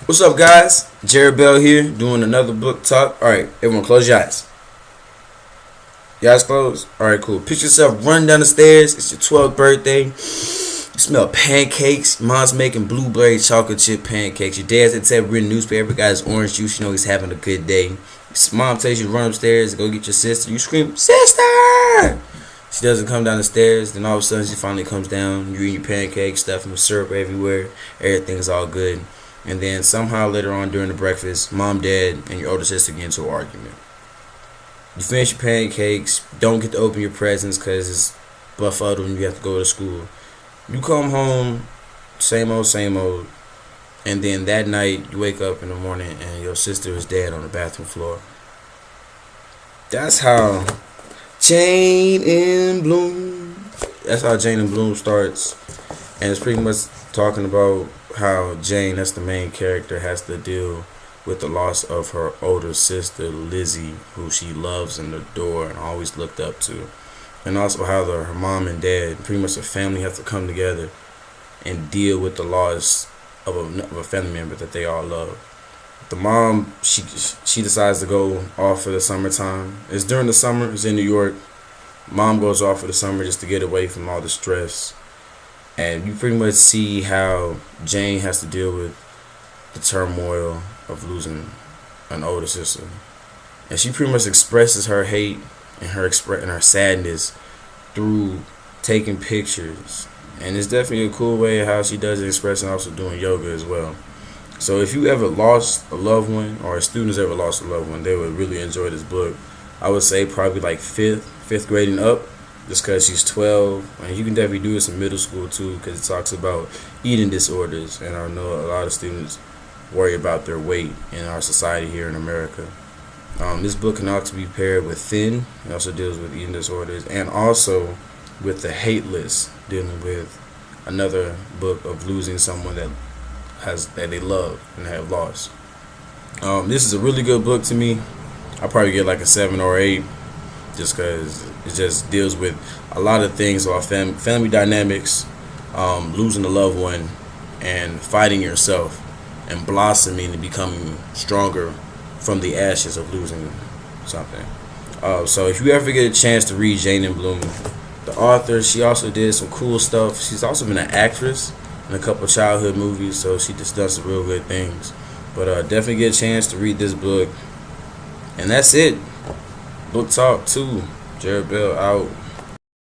What's up, guys? Jared Bell here, doing another book talk. Alright, everyone, close your eyes. Your eyes closed? Alright, cool. Picture yourself running down the stairs. It's your 12th birthday. You smell pancakes. Mom's making blueberry chocolate chip pancakes. Your dad's at the reading newspaper. Got his orange juice. You know he's having a good day. Mom tells you to run upstairs and go get your sister. You scream, "Sister!" She doesn't come down the stairs. Then all of a sudden she finally comes down. You eat your pancakes, stuffing with syrup everywhere. Everything's all good. And then somehow later on during the breakfast, mom, dad, and your older sister get into an argument. You finish your pancakes, don't get to open your presents because it's befuddled and you have to go to school. You come home, same old, same old. And then that night, you wake up in the morning and your sister is dead on the bathroom floor. That's how Jane and Bloom. That's how Jane and Bloom starts. And it's pretty much talking about how Jane, that's the main character, has to deal with the loss of her older sister Lizzie, who she loves and adores and always looked up to, and also how her mom and dad, pretty much the family, have to come together and deal with the loss of a family member that they all love. The mom, she decides to go off for the summertime. It's during the summer. It's in New York. Mom goes off for the summer just to get away from all the stress. And you pretty much see how Jane has to deal with the turmoil of losing an older sister. And she pretty much expresses her hate and her sadness through taking pictures. And it's definitely a cool way of how she does it, expressing, also doing yoga as well. So if you ever lost a loved one, or a student's ever lost a loved one, they would really enjoy this book. I would say probably like fifth grade and up. Just because she's 12, and you can definitely do this in middle school too, because it talks about eating disorders, and I know a lot of students worry about their weight in our society here in America. This book can also be paired with Thin. It also deals with eating disorders, and also with The Hate List, dealing with another book of losing someone that they love and have lost. This is a really good book to me. I'll probably get like a 7 or 8. Just because it just deals with a lot of things about family dynamics, losing a loved one, and fighting yourself, and blossoming and becoming stronger from the ashes of losing something. So if you ever get a chance to read Jane and Bloom, the author, she also did some cool stuff. She's also been an actress in a couple of childhood movies, so she just does some real good things. But definitely get a chance to read this book. And that's it. Book Talk 2. Jared Bell out.